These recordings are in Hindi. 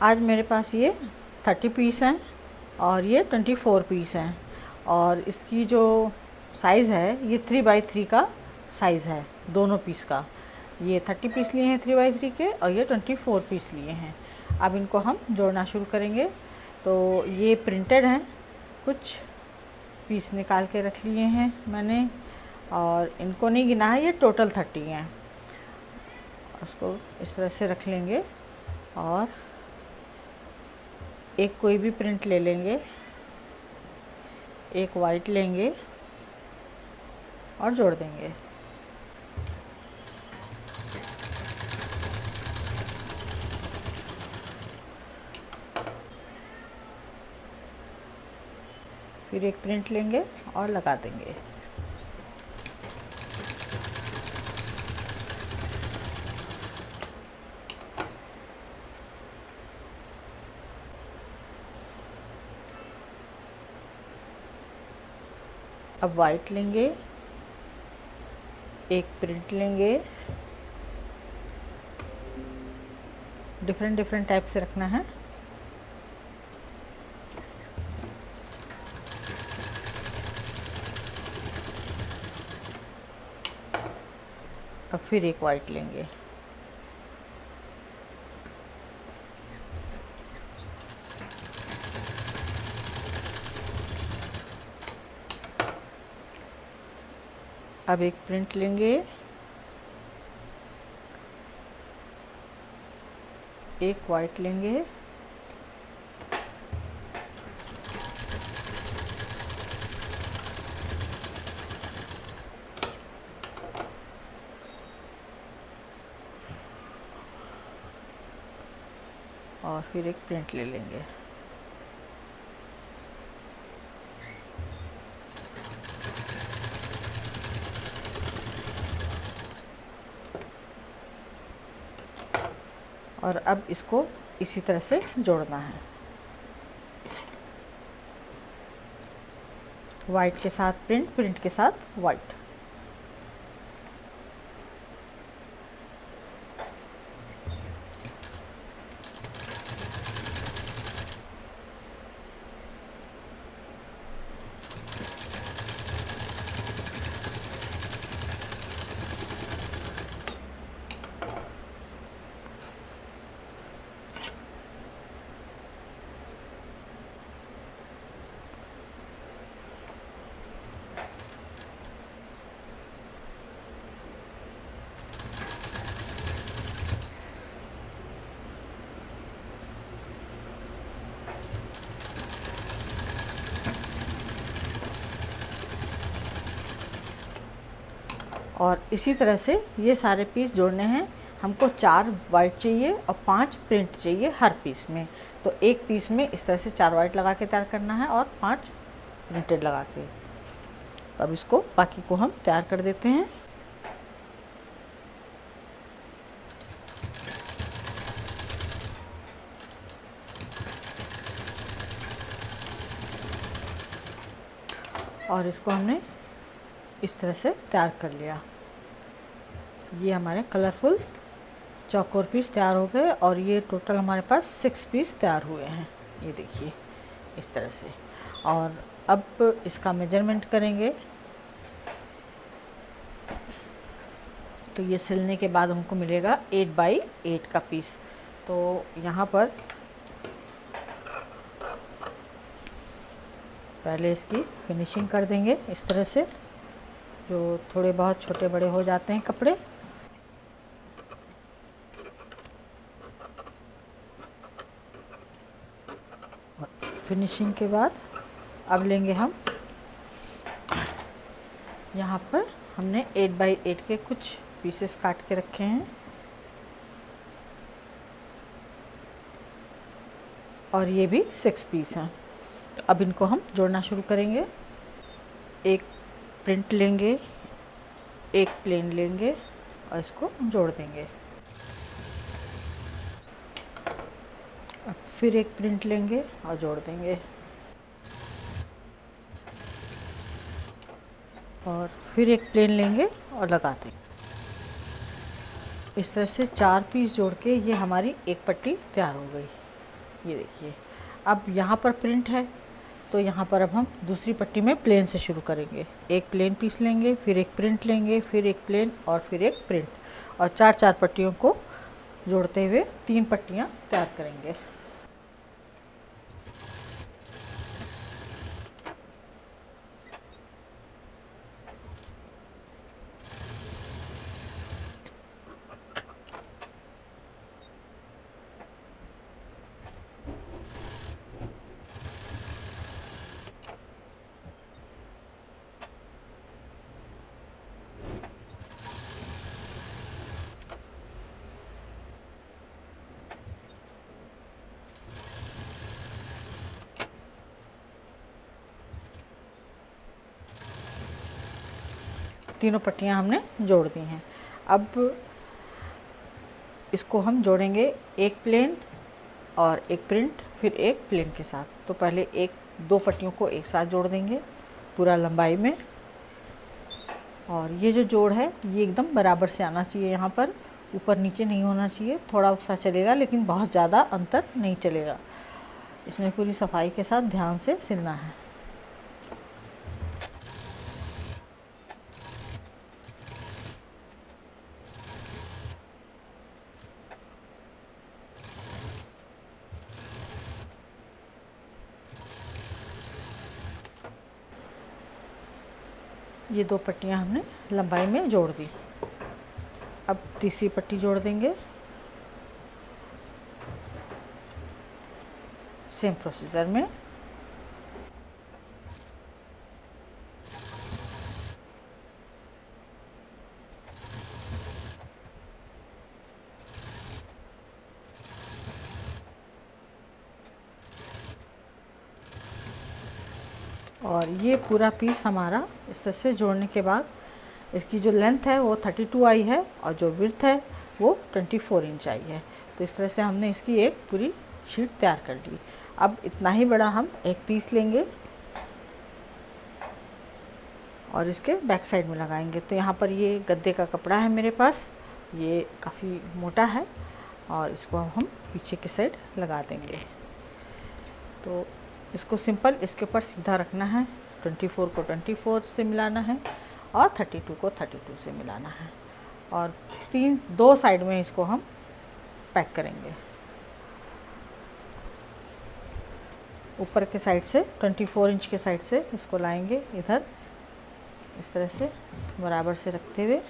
आज मेरे पास ये 30 पीस हैं और ये 24 पीस हैं और इसकी जो साइज़ है ये 3x3 का साइज़ है दोनों पीस का। ये 30 पीस लिए हैं 3x3 के और ये 24 पीस लिए हैं। अब इनको हम जोड़ना शुरू करेंगे। तो ये प्रिंटेड हैं, कुछ पीस निकाल के रख लिए हैं मैंने और इनको नहीं गिना है, ये टोटल 30 हैं। उसको इस तरह से रख लेंगे और एक कोई भी प्रिंट ले लेंगे, एक वाइट लेंगे और जोड़ देंगे। फिर एक प्रिंट लेंगे और लगा देंगे। अब वाइट लेंगे, एक प्रिंट लेंगे, डिफरेंट टाइप से रखना है। अब फिर एक वाइट लेंगे, अब एक प्रिंट लेंगे, एक वाइट लेंगे, और फिर एक प्रिंट ले लेंगे। और अब इसको इसी तरह से जोड़ना है, वाइट के साथ प्रिंट, प्रिंट के साथ वाइट। और इसी तरह से ये सारे पीस जोड़ने हैं। हमको 4 वाइट चाहिए और 5 प्रिंट चाहिए हर पीस में। तो एक पीस में इस तरह से 4 वाइट लगा के तैयार करना है और 5 प्रिंटेड लगा के। तो अब इसको बाकी को हम तैयार कर देते हैं। और इसको हमने इस तरह से तैयार कर लिया। ये हमारे कलरफुल चौकोर पीस तैयार हो गए और ये टोटल हमारे पास 6 पीस तैयार हुए हैं। ये देखिए इस तरह से। और अब इसका मेजरमेंट करेंगे। तो ये सिलने के बाद हमको मिलेगा 8x8 का पीस। तो यहाँ पर पहले इसकी फिनिशिंग कर देंगे इस तरह से, जो थोड़े बहुत छोटे बड़े हो जाते हैं कपड़े। फिनिशिंग के बाद अब लेंगे हम, यहाँ पर हमने 8x8 के कुछ पीसेस काट के रखे हैं और ये भी 6 पीस हैं। तो अब इनको हम जोड़ना शुरू करेंगे। एक प्रिंट लेंगे, एक प्लेन लेंगे और इसको जोड़ देंगे। अब फिर एक प्रिंट लेंगे और जोड़ देंगे और फिर एक प्लेन लेंगे और लगा देंगे। इस तरह से 4 पीस जोड़ के ये हमारी एक पट्टी तैयार हो गई। ये देखिए। अब यहाँ पर प्रिंट है तो यहाँ पर अब हम दूसरी पट्टी में प्लेन से शुरू करेंगे। एक प्लेन पीस लेंगे, फिर एक प्रिंट लेंगे, फिर एक प्लेन और फिर एक प्रिंट, और 4-4 पट्टियों को जोड़ते हुए 3 पट्टियाँ तैयार करेंगे। तीनों पट्टियाँ हमने जोड़ दी हैं। अब इसको हम जोड़ेंगे एक प्लेन और एक प्रिंट, फिर एक प्लेन के साथ। तो पहले 1-2 पट्टियों को एक साथ जोड़ देंगे पूरा लंबाई में, और ये जो जोड़ है ये एकदम बराबर से आना चाहिए। यहाँ पर ऊपर नीचे नहीं होना चाहिए, थोड़ा सा चलेगा लेकिन बहुत ज़्यादा अंतर नहीं चलेगा। इसमें पूरी सफाई के साथ ध्यान से सिलना है। ये 2 पट्टियाँ हमने लंबाई में जोड़ दी। अब तीसरी पट्टी जोड़ देंगे। सेम प्रोसीजर में और ये पूरा पीस हमारा इस तरह से जोड़ने के बाद इसकी जो लेंथ है वो 32 आई है और जो विड्थ है वो 24 इंच आई है। तो इस तरह से हमने इसकी एक पूरी शीट तैयार कर ली। अब इतना ही बड़ा हम एक पीस लेंगे और इसके बैक साइड में लगाएंगे। तो यहाँ पर ये गद्दे का कपड़ा है मेरे पास, ये काफ़ी मोटा है और इसको हम पीछे की साइड लगा देंगे। तो इसको सिंपल इसके ऊपर सीधा रखना है, 24 को 24 से मिलाना है और 32 को 32 से मिलाना है, और 2 साइड में इसको हम पैक करेंगे। ऊपर के साइड से 24 इंच के साइड से इसको लाएंगे इधर, इस तरह से बराबर से रखते हुए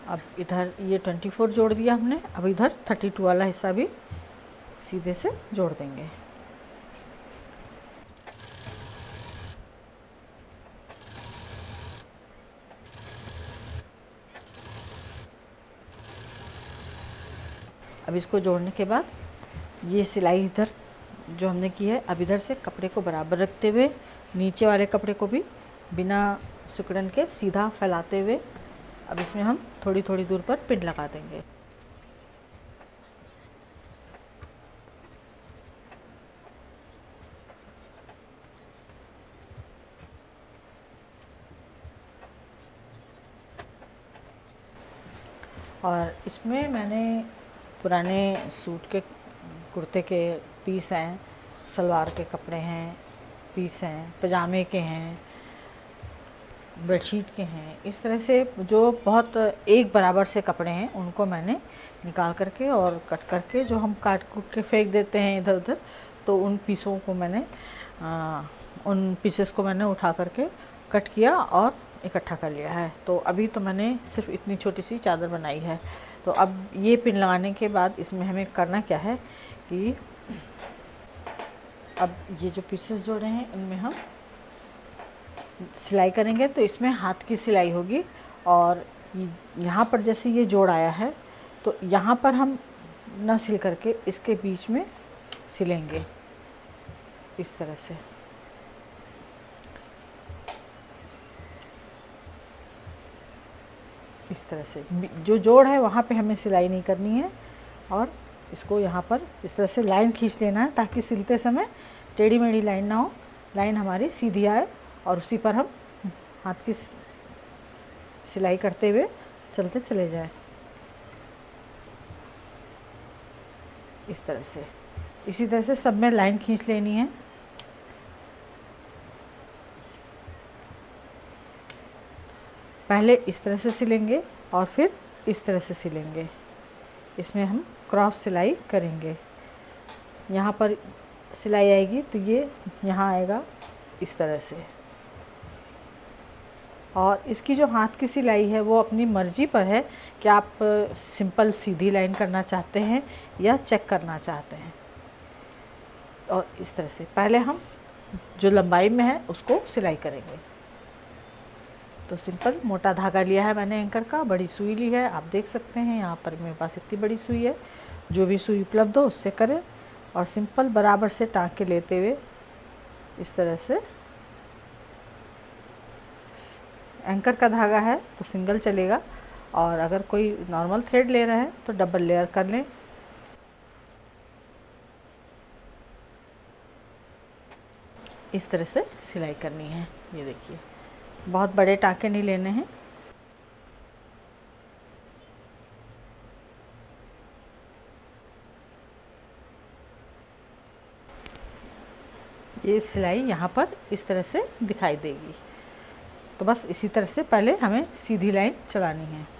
अब इधर ये 24 जोड़ दिया हमने। अब इधर 32 वाला हिस्सा भी सीधे से जोड़ देंगे। अब इसको जोड़ने के बाद ये सिलाई इधर जो हमने की है, अब इधर से कपड़े को बराबर रखते हुए नीचे वाले कपड़े को भी बिना सिकुड़न के सीधा फैलाते हुए अब इसमें हम थोड़ी थोड़ी दूर पर पिन लगा देंगे। और इसमें मैंने पुराने सूट के कुर्ते के पीस हैं, सलवार के कपड़े हैं, पीस हैं, पजामे के हैं, बेडशीट के हैं, इस तरह से जो बहुत एक बराबर से कपड़े हैं उनको मैंने निकाल करके और कट करके, जो हम काट कूट के फेंक देते हैं इधर उधर, तो उन पीसों को मैंने उन पीसेस को मैंने उठा करके कट किया और इकट्ठा कर लिया है। तो अभी तो मैंने सिर्फ इतनी छोटी सी चादर बनाई है। तो अब ये पिन लगाने के बाद इसमें हमें करना क्या है कि अब ये जो पीसेस जोड़े हैं इनमें हम सिलाई करेंगे। तो इसमें हाथ की सिलाई होगी, और यहाँ पर जैसे ये जोड़ आया है तो यहाँ पर हम न सिल करके इसके बीच में सिलेंगे इस तरह से। इस तरह से जो जोड़ है वहाँ पे हमें सिलाई नहीं करनी है, और इसको यहाँ पर इस तरह से लाइन खींच लेना है ताकि सिलते समय टेढ़ी मेढ़ी लाइन ना हो, लाइन हमारी सीधी आए और उसी पर हम हाथ की सिलाई करते हुए चलते चले जाएं। इस तरह से, इसी तरह से सब में लाइन खींच लेनी है। पहले इस तरह से सिलेंगे और फिर इस तरह से सिलेंगे। इसमें हम क्रॉस सिलाई करेंगे। यहाँ पर सिलाई आएगी तो ये यहाँ आएगा इस तरह से। और इसकी जो हाथ की सिलाई है वो अपनी मर्ज़ी पर है कि आप सिंपल सीधी लाइन करना चाहते हैं या चेक करना चाहते हैं। और इस तरह से पहले हम जो लंबाई में है उसको सिलाई करेंगे। तो सिंपल मोटा धागा लिया है मैंने एंकर का, बड़ी सुई ली है, आप देख सकते हैं यहाँ पर मेरे पास इतनी बड़ी सुई है। जो भी सुई उपलब्ध हो उससे करें और सिंपल बराबर से टाँक के लेते हुए इस तरह से। एंकर का धागा है तो सिंगल चलेगा, और अगर कोई नॉर्मल थ्रेड ले रहा है तो डबल लेयर कर लें। इस तरह से सिलाई करनी है। ये देखिए, बहुत बड़े टाँके नहीं लेने हैं। ये सिलाई यहाँ पर इस तरह से दिखाई देगी। तो बस इसी तरह से पहले हमें सीधी लाइन चलानी है।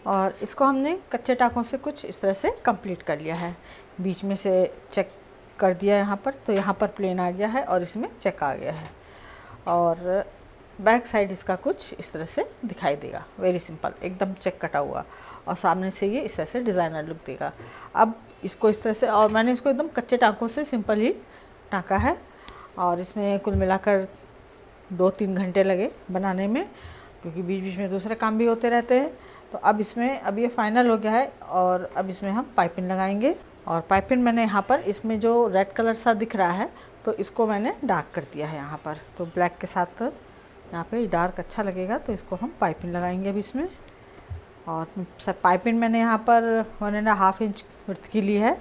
और इसको हमने कच्चे टाकों से कुछ इस तरह से कंप्लीट कर लिया है। बीच में से चेक कर दिया यहाँ पर, तो यहाँ पर प्लेन आ गया है और इसमें चेक आ गया है। और बैक साइड इसका कुछ इस तरह से दिखाई देगा, वेरी सिंपल, एकदम चेक कटा हुआ। और सामने से ये इस तरह से डिज़ाइनर लुक देगा। अब इसको इस तरह से, और मैंने इसको एकदम कच्चे टाँकों से सिंपल ही टाँका है। और इसमें कुल मिलाकर 2-3 घंटे लगे बनाने में, क्योंकि बीच बीच में दूसरे काम भी होते रहते हैं। तो अब इसमें, अब ये फाइनल हो गया है और अब इसमें हम पाइपिंग लगाएंगे। और पाइपिंग मैंने यहाँ पर, इसमें जो रेड कलर सा दिख रहा है तो इसको मैंने डार्क कर दिया है यहाँ पर। तो ब्लैक के साथ यहाँ पे डार्क अच्छा लगेगा, तो इसको हम पाइपिंग लगाएंगे अब इसमें। और पाइपिंग मैंने यहाँ पर 1.5 इंच विड्थ की ली है।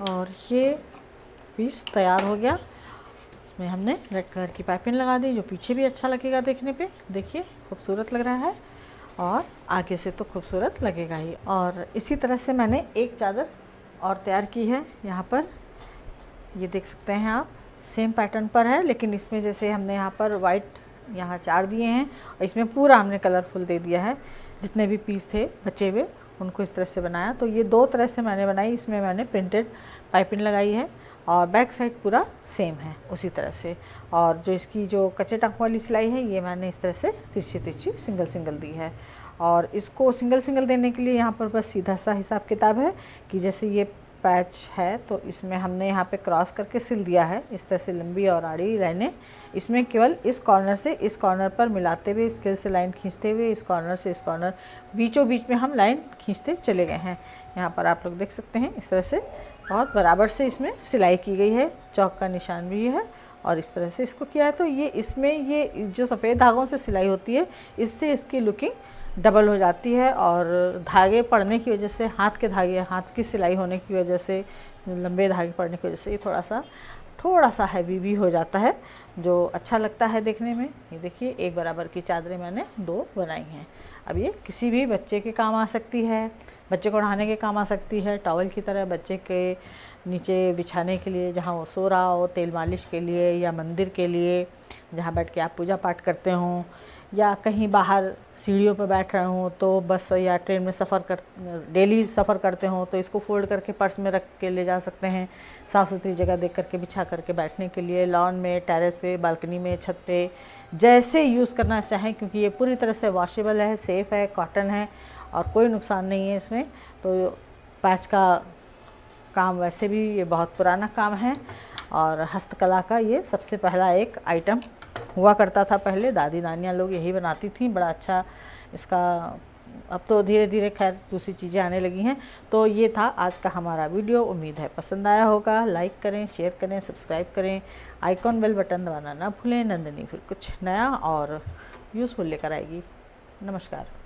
और ये पीस तैयार हो गया। इसमें हमने रेड कलर की पाइपिंग लगा दी, जो पीछे भी अच्छा लगेगा देखने पे। देखिए खूबसूरत लग रहा है और आगे से तो खूबसूरत लगेगा ही। और इसी तरह से मैंने एक चादर और तैयार की है। यहाँ पर ये देख सकते हैं आप, सेम पैटर्न पर है, लेकिन इसमें जैसे हमने यहाँ पर वाइट यहाँ 4 दिए हैं और इसमें पूरा हमने कलरफुल दे दिया है। जितने भी पीस थे बचे हुए उनको इस तरह से बनाया। तो ये 2 तरह से मैंने बनाई। इसमें मैंने प्रिंटेड पाइपिंग लगाई है और बैक साइड पूरा सेम है उसी तरह से। और जो इसकी जो कच्चे टाँकों वाली सिलाई है, ये मैंने इस तरह से तिरछी तिरछी सिंगल सिंगल दी है। और इसको सिंगल सिंगल देने के लिए यहाँ पर बस सीधा सा हिसाब किताब है कि जैसे ये पैच है तो इसमें हमने यहाँ पे क्रॉस करके सिल दिया है इस तरह से लंबी और आड़ी लाइनें। इसमें केवल इस कॉर्नर से इस कॉर्नर पर मिलाते हुए, स्केल से लाइन खींचते हुए, इस कॉर्नर से इस कॉर्नर, बीचों बीच में हम लाइन खींचते चले गए हैं। यहाँ पर आप लोग देख सकते हैं इस तरह से बहुत बराबर से इसमें सिलाई की गई है। चौक का निशान भी है और इस तरह से इसको किया है। तो ये इसमें ये जो सफ़ेद धागों से सिलाई होती है, इससे इसकी लुकिंग डबल हो जाती है। और धागे पड़ने की वजह से, हाथ के धागे, हाथ की सिलाई होने की वजह से, लंबे धागे पड़ने की वजह से ये थोड़ा सा हैवी भी हो जाता है, जो अच्छा लगता है देखने में। ये देखिए, एक बराबर की चादरें मैंने 2 बनाई हैं। अब ये किसी भी बच्चे के काम आ सकती है, बच्चे को नहाने के काम आ सकती है, टॉवल की तरह बच्चे के नीचे बिछाने के लिए, जहाँ वो सो रहा हो, तेल मालिश के लिए, या मंदिर के लिए जहाँ बैठ के आप पूजा पाठ करते हों, या कहीं बाहर सीढ़ियों पर बैठ रहे हों, तो बस या ट्रेन में डेली सफ़र करते हों तो इसको फोल्ड करके पर्स में रख के ले जा सकते हैं। साफ़ सुथरी जगह देख करके बिछा करके बैठने के लिए, लॉन में, टेरेस पे, बालकनी में, छत पे, जैसे यूज़ करना चाहें, क्योंकि ये पूरी तरह से वॉशेबल है, सेफ़ है, कॉटन है और कोई नुकसान नहीं है इसमें। तो पैच का काम वैसे भी ये बहुत पुराना काम है और हस्तकला का ये सबसे पहला एक आइटम हुआ करता था। पहले दादी नानियाँ लोग यही बनाती थी, बड़ा अच्छा इसका। अब तो धीरे धीरे खैर दूसरी चीज़ें आने लगी हैं। तो ये था आज का हमारा वीडियो, उम्मीद है पसंद आया होगा। लाइक करें, शेयर करें, सब्सक्राइब करें, आइकॉन बेल बटन दबाना ना भूलें। नंदिनी फिर कुछ नया और यूज़फुल लेकर आएगी। नमस्कार।